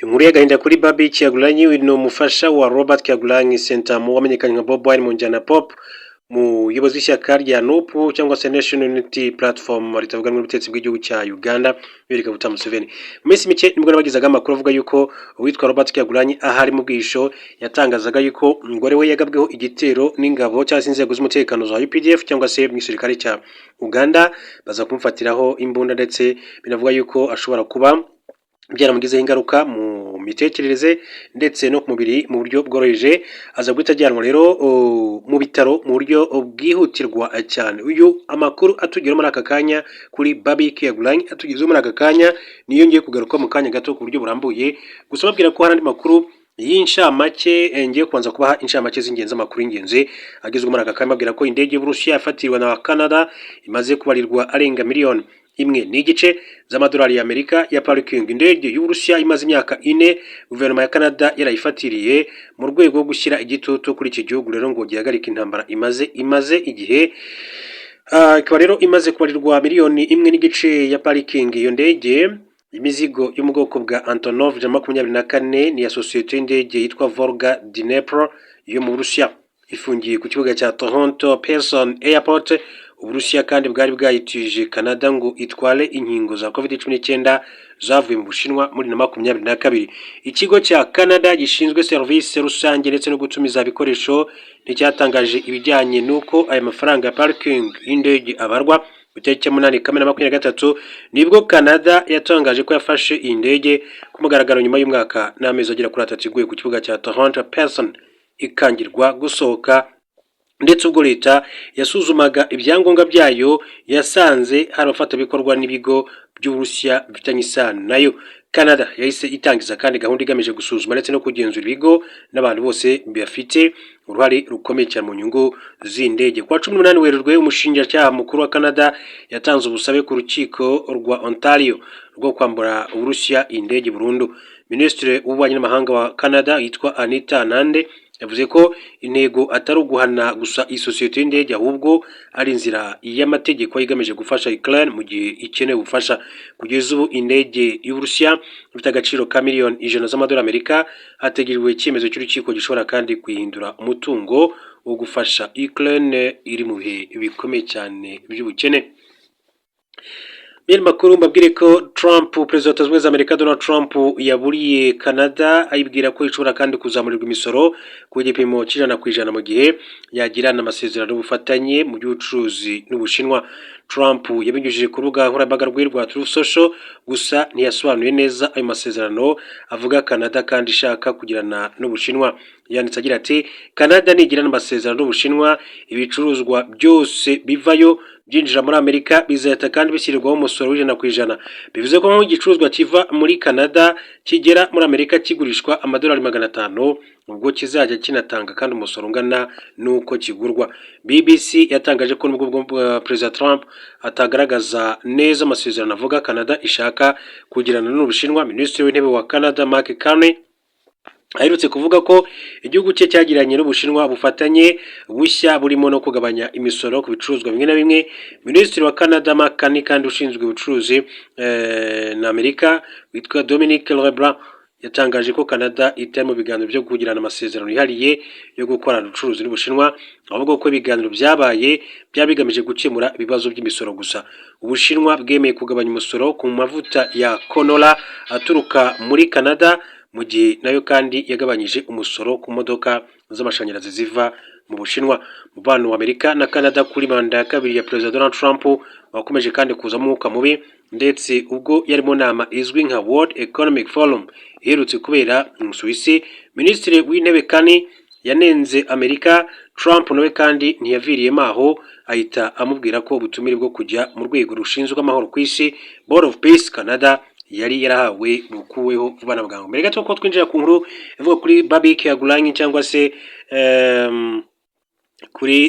Inkuru y'agahinda kuri Bobby Kyagulanyi ni umufasha wa Robert Kyagulanyi Ssentamu wamenyekanye nka Bobi Wine mu njyana pop, muyobozi w'ishyaka rya NUP cyangwa se National Unity Platform ritavuga n'ubutegetsi bw'igihugu cya Uganda Yoweri Kaguta Museveni. Mu minsi mike nibwo nabagizaga amakuru avuga yuko uwitwa Robert Kyagulanyi ahari mu bwisho yatangazaga yuko umugore we yagabweho igitero n'ingabo cyangwa se inzego z'umutekano za UPDF cyangwa se mu gisirikare cya Uganda, baza kumufatiraho imbunda ndetse binavuga yuko ashobora kuba byaramugizeho ingaruka mu mitekerereze ndetse no ku mubiri mu buryo bworoheje, aza guhita ajyanwa rero mu bitaro mu buryo bwihutirwa cyane. Uyu amakuru atugeraho muri aka kanya kuri Bobby Kyagulanyi atugezeho muri aka kanya niyo ngiye kugaruka mu kanya gato ku buryo burambuye, gusa babwira ko hari andi makuru y'inshamake ngiye kubanza kubaha inshamake z'ingenzi, amakuru y'ingenzi agezwe muri aka kanya. Babwira ko indege y'Uburusiya yafatiriwe na Canada imaze kubarirwa arenga miliyoni imwe n'igice z'amadolari y'Amerika ya parking. Indege y'Uburusiya imaze imyaka 4 guverinoma ya Canada yarayifatiriye mu rwego rwo gushyira igitutu kuri iki gihugu rero ngo gihagarike intambara imaze igihe. Ikaba rero imaze kubarirwa miliyoni imwe n'igice ya parking. Iyo ndege imizigo yo mu bwoko bwa Antonov 24 ni ya sosiyete y'indege yitwa Volga Dnepro yo mu Burusiya, ifungiye ku kibuga cya Toronto Pearson Airport. Uburusiya kandi bwari bwayitije Canada ngo itware inkingo za COVID-19 zavuye mu Bushinwa muri 2022. Ikigo cya Canada gishinzwe serivisi rusange ndetse no gutumiza ibikoresho nticyatangaje ibijyanye nuko aya mafaranga ya parking y'indege abarwa. Ku itariki ya 8 Kamena 2023 nibwo Canada yatangaje ko yafashe iyi ndege ku mugaragaro nyuma y'umwaka n'amezi agera kuri 3 iguye ku kibuga cya Toronto Pearson ikangirwa gusohoka, ndetse ubwo leta yasuzumaga ibyangombwa byayo yasanze hari abafatabikorwa n'ibigo by'Uburusiya bifitanye isano nayo. Canada yahise itangiza kandi gahunda igamije gusuzuma ndetse no kugenzura ibigo n'abantu bose bafite uruhare rukomeye cyane mu nyungu z'indege. Kwa 18 Werurwe umushinjacyaha mukuru wa Canada yatanze ubusabe ku rukiko rwa Ontario rwo kwambura Uburusiya indege burundu. Minisitiri w'ububanyi n'amahanga wa Canada yitwa Anita Nande yavuze ko intego atari uguhana gusa isosiyete y'indege ahubwo ari inzira y'amategeko igamije gufasha Ukraine mu gihe ikeneye ubufasha. Kugeza ubu indege y'Uburusiya ifite agaciro ka miliyoni 100 z'amadolari Amerika. Hategerejwe icyemezo cy'urukiko gishobora kandi kwihindura umutungo wo gufasha Ukraine iri mu bihe bikomeye cyane by'ubukene. Makuru mbabwire ko Perezida wa Amerika Donald Trump yaburiye Canada ayibwira ko ishobora kandi kuzamurirwa imisoro ku gipimo cy'100% mu gihe yagirana amasezerano y'ubufatanye mu by'ubucuruzi n'Ubushinwa. Trump yabinyujije ku rubuga nkoranyambaga rwa Truth Social, gusa ntiyasobanuye neza ayo masezerano avuga Canada kandi ishaka kugirana n'Ubushinwa. Yanditse agira ati Canada nigirana amasezerano n'Ubushinwa, ibicuruzwa byose bivayo byinjira muri Amerika bizahita kandi bishyirirwaho umusoro w'100%. Bivuze ko nk'igicuruzwa kiva muri Canada kigera muri Amerika kigurishwa amadolari 500, ubwo kizajya kinatanga kandi umusoro ungana nuko kigurwa. BBC yatangaje ko nubwo President Trump atagaragaza neza amasezerano avuga Canada ishaka kugirana n'Ubushinwa, Minisitiri w'Intebe wa Canada Mark Carney aherutse kuvuga ko igihugu cye cyagiranye n'Ubushinwa bufatanye bushya burimo no kugabanya imisoro ku bicuruzwa bimwe na bimwe. Minisitiri wa Canada Mark Carney kandi ushinzwe ubucuruzi na Amerika witwa Dominic Leblanc yatangaje ko Canada itari mu biganiro byo kugirana amasezerano yihariye yo gukorana ubucuruzi n'Ubushinwa, ahubwo ko ibiganiro byabaye bigamije gukemura ibibazo by'imisoro gusa. Ubushinwa bwemeye kugabanya umusoro ku mavuta ya canola aturuka muri Canada, mu gihe nayo kandi yagabanyije umusoro ku modoka z'amashanyarazi ziva mu Bushinwa. Umubano wa Amerika na Canada kuri manda ya kabiri ya President Donald Trump wakomeje kandi kuzamo umwuka mubi, ndetse ubwo yari mu nama izwi nka World Economic Forum iherutse kubera mu Suisse. Minisitiri w'Intebe Carney yanenze Amerika. Trump nawe kandi ntiyaviriyemo aho, ahita amubwira ko ubutumire bwo kujya mu rwego rushinzwe amahoro ku isi Board of Peace Canada yari yarahawe bukuweho vuba na bwangu. Mbere gato ko twinjira ku nkuru ivuga kuri Bobby Kyagulanyi cyangwa se kuri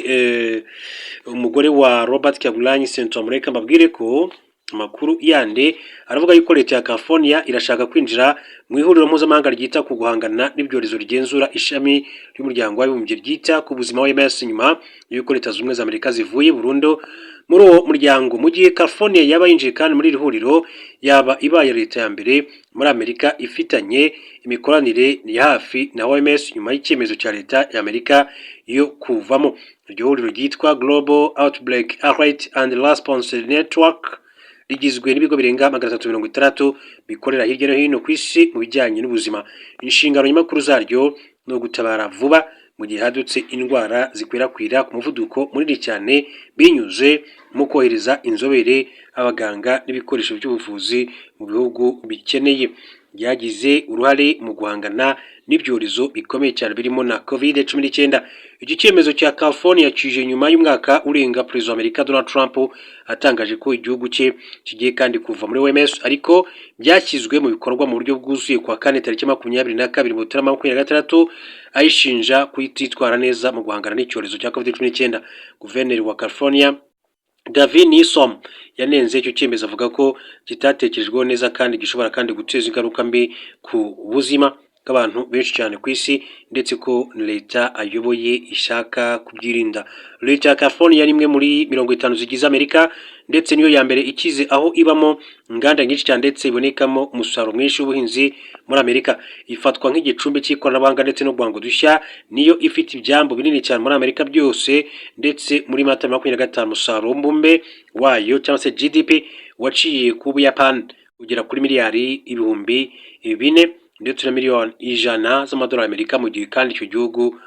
umugore wa Robert Kyagulanyi Ssentamu, reka mbabwire ko amakuru yande aravuga yuko leta ya California irashaka kwinjira mu ihuriro mpuzamahanga ryita ku guhangana n'ibyorezo rigenzura ishami ry'umuryango w'abibumbye ryita ku buzima wa OMS nyuma yuko leta z'ubumwe za Amerika zivuye burundu muri uwo muryango. Mu gihe California yaba yinjiye kandi muri iri huriro, yaba ibaye leta ya mbere muri Amerika ifitanye imikoranire ya hafi na OMS nyuma y'icyemezo cya leta ya Amerika yo kuvamo. Iryo huriro ryitwa Global Outbreak Alert and Response Network rigizwe n'ibigo birenga 360 bikorera hirya no hino ku isi mu bijyanye n'ubuzima. Inshingano nyamukuru zaryo no gutabara vuba mu gihe hadutse indwara zikwirakwira ku muvuduko munini cyane binyuze mu kohereza inzobere, abaganga n'ibikoresho by'ubuvuzi mu bihugu bikeneye. Byagize uruhare mu guhangana n'ibyorezo bikomeye cyane birimo na COVID-19. Iki cyemezo cya California kije nyuma y'umwaka urenga Perezida wa Amerika Donald Trump atangaje ko igihugu cye kigiye kandi kuva muri OMS, ariko byashyizwe mu bikorwa mu buryo bwuzuye kwa kane tariki 22 Mutarama 2026 ayishinja kuyititwara neza mu guhangana n'icyorezo cya COVID-19. Guverineri wa California Gavin Newsom yanenze icyo cyemezo avuga ko kitatekerejweho neza kandi gishobora kandi guteza ingaruka mbi ku buzima bw'abantu benshi cyane ku isi, ndetse ko leta ayoboye ishaka kubyirinda. Leta ya California ni imwe muri 50 zigize Amerika, ndetse niyo ya mbere ikize aho ibamo inganda nyinshi cyane ndetse ibonekamo umusaruro mwinshi w'ubuhinzi muri Amerika. Ifatwa nk'igicumbi cy'ikoranabuhanga ndetse no guhanga udushya, niyo ifite ibyambo binini cyane muri Amerika byose, ndetse muri Mata 2025 umusaruro mbumbe wayo cyangwa se GDP waciye ku Buyapani ugera kuri miliyari ibihumbi 4 ndetse na miliyoni 100 z'amadolari Amerika, mu gihe kandi icyo gihugu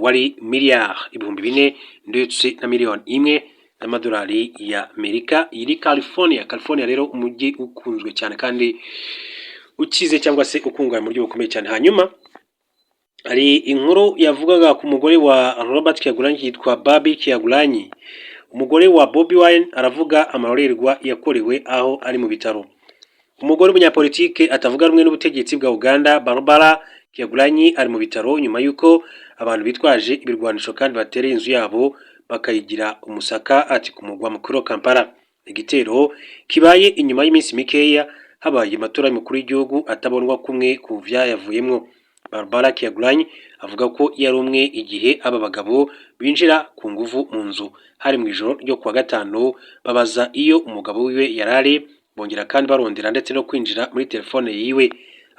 wari miliyari ibihumbi 4 ndetse na miliyoni 1 z'amadolari ya Amerika. Iri California rero umujyi ukunzwe cyane kandi ukize cyangwa se ukungahaye mu buryo bukomeye cyane. Hanyuma hari inkuru yavugaga ku mugore wa Robert Kyagulanyi yitwa Barbie Kyagulanyi. Umugore wa Bobi Wine aravuga amarorerwa yakorewe aho ari mu bitaro. Umugore w'umunyapolitike atavuga rumwe n'ubutegetsi bwa Uganda Barbara Kyagulanyi ari mu bitaro nyuma y'uko abantu bitwaje ibirwanisho kandi batereye inzu yabo bakayigira umusaka ati ku mugwa mukuru Kampala. Igitero kibaye inyuma y'iminsi mikeya habaye amatora y'umukuru w'igihugu atabonwa kumwe ku vyayavuyemwo. Barbara Kyagulanyi avuga ko yari umwe igihe aba bagabo binjira ku nguvu mu nzu hari mu ijoro ryo kuwa gatanu, babaza iyo umugabo wiwe yarari, bongera kandi barondera ndetse no kwinjira muri telefone yiwe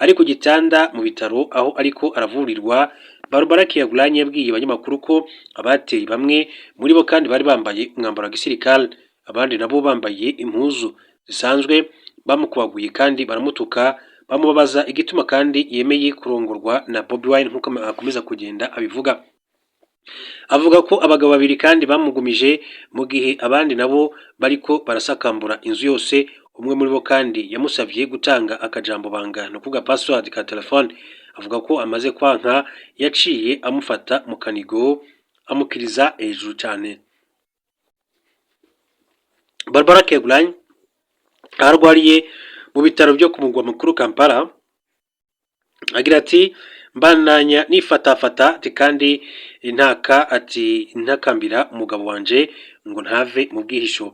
ari ku gitanda mu bitaro aho ariko aravurirwa. Barbara Kyagulanyi yabwiye abanyamakuru ko abateye bamwe muri bo kandi bari bambaye umwambaro wa gisirikare, abandi nabo bambaye impuzu zisanzwe, bamukubaguye kandi baramutuka, bamubabaza igituma kandi yemeye kurongorwa na Bobi Wine nk'uko akomeza kugenda abivuga. Avuga ko abagabo babiri kandi bamugumije mu gihe abandi nabo bariko barasakambura inzu yose. Umwe muri bo kandi yamusavye gutanga akajambo banga no kuvuga password ka telefone. Avuga ko amaze kwanka yaciye amufata mu kanigo amukiriza hejuru cyane. Barbara Kyagulanyi arwariye mu bitaro byo ku mugwa mukuru Kampala agira ati mbananya nifatafata kandi ntakambira umugabo wanje ngo ntave mu bwihisho.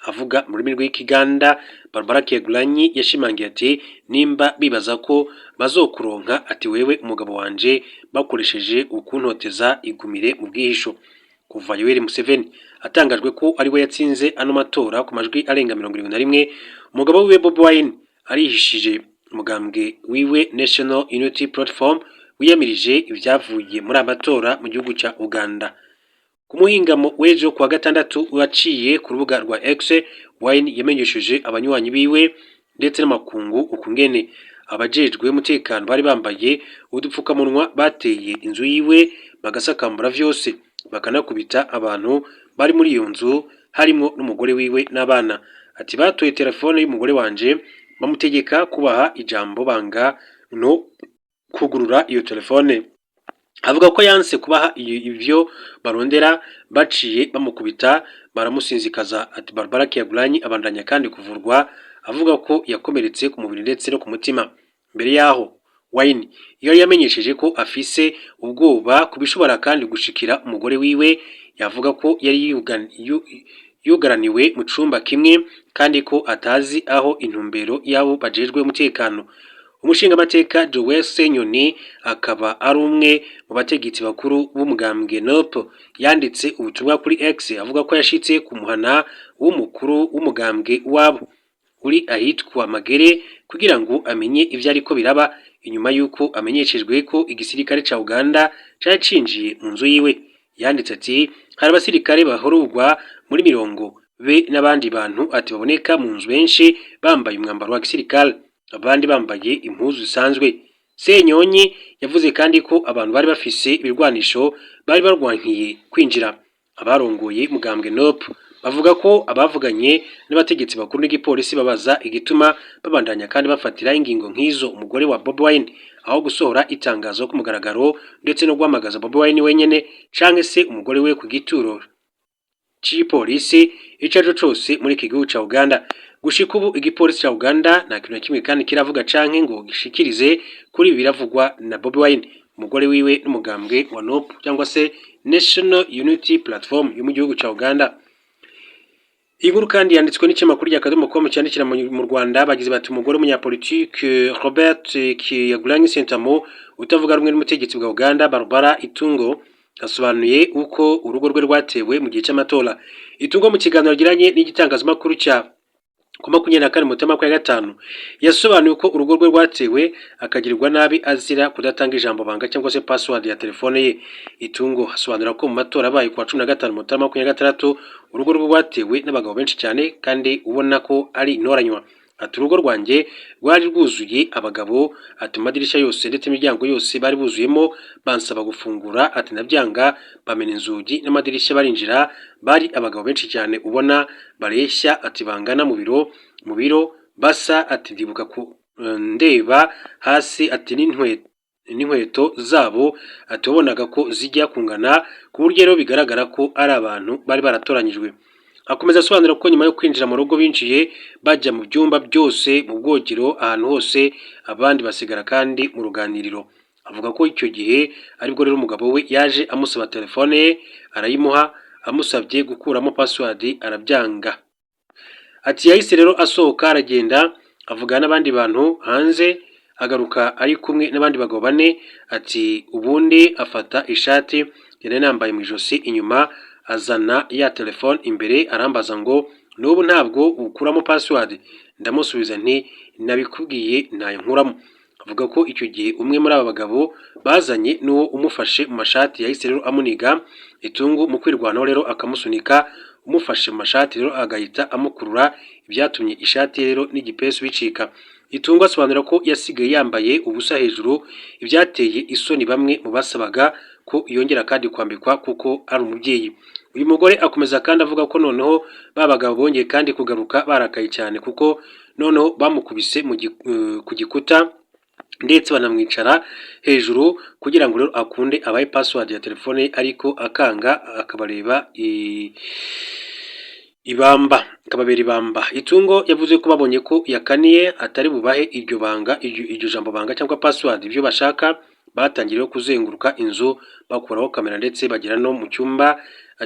Avuga mu rurimi rw'Ikiganda, Barbara Kyagulanyi yashimangiye ati nimba bibaza ko bazokuronka ati wewe umugabo wanje bakoresheje ukuntoteza igumire mu bwihisho. Kuva Yoweri Museveni atangajwe ko ari we yatsinze ano matora ku majwi arenga 71, umugabo wiwe Bobi Wine arihishije. Umugambwe wiwe National Unity Platform wiyamirije ibyavuye muri amatora mu gihugu cya Uganda. Ku muhingamo w'ejo kuwa gatandatu waciye ku rubuga rwa X, Wine yamenyesheje abanywanyi biwe ndetse n'amakungu ukungene abajejwe umutekano bari bambaye udupfukamunwa bateye inzu yiwe bagasakambura vyose bakanakubita abantu bari muri iyo nzu harimo n'umugore wiwe n'abana. Ati batoye telefone y'umugore wanje bamutegeka kubaha ijambo banga no kugurura iyo telefone. Avuga ko yanse kubaha ivyo barondera, baciye bamukubita baramusinzikaza. Ati Barbara Kyagulanyi abandanya kandi kuvurwa, avuga ko yakomeretse ku mubiri ndetse no ku mutima. Mbere yaho Wine yari yamenyesheje ko afise ubwoba kubishobora kandi gushikira umugore wiwe. Yavuga ko yari yugaraniwe mu cumba kimwe kandi ko atazi aho intumbero yabo bajejwe umutekano. umushingamateka Joel Senyoni akaba ari umwe mu bategetsi bakuru b'umugambwe NUP yanditse ubutumwa kuri X avuga ko yashitse ku muhana w'umukuru w'umugambwe wabo uri ahitwa Magere kugira ngo amenye ivyo ariko biraba inyuma yuko amenyeshejwe ko igisirikare ca Uganda cacinjiye mu nzu yiwe. Yanditse ati hari abasirikare bahorurwa muri mirongo be n'abandi bantu ati baboneka mu nzu benshi bambaye umwambaro wa gisirikare abandi bambaye impuzu zisanzwe. Senyonyi yavuze kandi ko abantu bari bafise ibirwanisho bari barwankiye kwinjira. Abarongoye mugambwe NUP bavuga ko abavuganye n'abategetsi bakuru n'igipolisi babaza igituma babandanya kandi bafatira ingingo nk'izo umugore wa Bobi Wine aho gusohora itangazo ku mugaragaro ndetse no guhamagaza Bobi Wine wenyene canke se umugore we ku gituro cy'ipolisi icajo cose muri iki gihugu ca Uganda. Gushika ubu igipolisi ca Uganda nta kintu na kimwe kandi kiravuga canke ngo gishikirize kuri biravugwa na Bobi Wine umugore wiwe n'umugambwe wa NUP cyangwa se National Unity Platform yo mu gihugu ca Uganda. Inkuru kandi yanditswe n'ikinyamakuru cy'akadomo.com cyandikira mu Rwanda bagize bati umugore w'umunyapolitike Robert Kyagulanyi Ssentamu utavuga rumwe n'umutegetsi bwa Uganda Barbara Itungo asobanuye uko urugo rwe rwatewe mu gihe cy'amatora. Itungo mu kiganiro giranye n'igitangazamakuru cya ku 24 Mutarama 2025 yasobanuye ko urugo rwe rwatewe akagirirwa nabi azira kudatanga ijambo banga cyangwa se password ya telefone ye. Itungo asobanura ko mu matora abaye ku 15 Mutarama 2026 urugo rwe rwatewe n'abagabo benshi cyane kandi ubona ko ari intoranywa. Ati urugo rwanjye rwari rwuzuye abagabo ati amadirishya yose ndetse imiryango yose bari buzuyemo bansaba gufungura ati nabyanga bamena inzugi n'amadirishya barinjira bari abagabo benshi cyane ubona bareshya ati bangana mu biro basa ati ndibuka ku ndeba hasi ati n'inkweto zabo ati wabonaga ko zijya kungana ku buryo rero bigaragara ko ari abantu bari baratoranyijwe. Akomeza asobanura ko nyuma yo kwinjira mu rugo binjiye bajya mu byumba byose mu bwogero ahantu hose abandi basigara kandi mu ruganiriro. Avuga ko icyo gihe aribwo rero umugabo we yaje amusaba telefone ye arayimuha amusabye gukuramo password arabyanga. Ati yahise rero asohoka aragenda avugana n'abandi bantu hanze agaruka ari kumwe n'abandi bagabo bane ati ubundi afata ishati yari nambaye mu ijosi inyuma azana ya telefone imbere arambaza ngo n'ubu ntabwo ukuramo password ndamusubiza nti nabikubwiye nayo nkuramo. Avuga ko icyo gihe umwe muri aba bagabo bazanye n'uwo umufashe mu mashati yahise rero amuniga. Itungo mu kwirwanaho rero akamusunika umufashe mu mashati rero agahita amukurura ibyatumye ishati rero n'igipesu bicika. Itungo asobanura ko yasigaye yambaye ubusa hejuru ibyateye isoni bamwe mu basabaga ko yongera kandi kwambikwa kuko ari umubyeyi. Uyu mugore akomeza kandi avuga ko noneho babagabo bongeye kandi kugaruka barakaye cyane kuko noneho bamukubise ku gikuta ndetse banamwicara hejuru kugira ngo rero akunde abaye password ya telefone ariko akanga akabareba akababera ibamba. Itungo yavuze ko babonye ko yakaniye atari bubahe iryo jambo banga cyangwa password ibyo bashaka batangiriye kuzenguruka inzu bakuraho kamera ndetse bagera no mu cyumba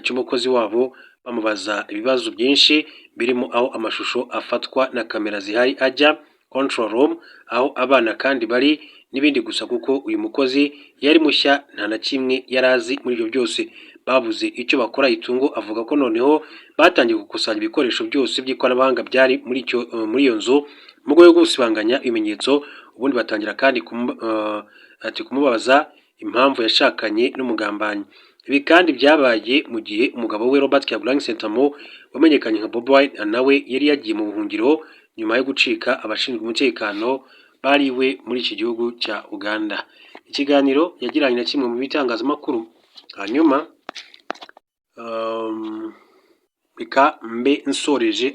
cy'umukozi wabo bamubaza ibibazo byinshi birimo aho amashusho afatwa na kamera zihari ajya control room aho abana kandi bari n'ibindi gusa kuko uyu mukozi yari mushya nta na kimwe yarazi muri ibyo byose babuze icyo bakora. Itungo avuga ko noneho batangiye gukusanya ibikoresho byose by'ikoranabuhanga byari muri iyo nzu mu rwego rwo gusibanganya ibimenyetso ubundi batangira kandi kumubaza impamvu yashakanye n'umugambanyi. Ibi kandi byabaye mu gihe umugabo we Robert Kyagulanyi Ssentamu wamenyekanye nka Bobi Wine nawe yari yagiye mu buhungiro nyuma yo gucika abashinzwe umutekano bariwe muri iki gihugu cya Uganda. Ikiganiro yagiranye na kimwe mu bitangazamakuru hanyuma reka mbe nsoreje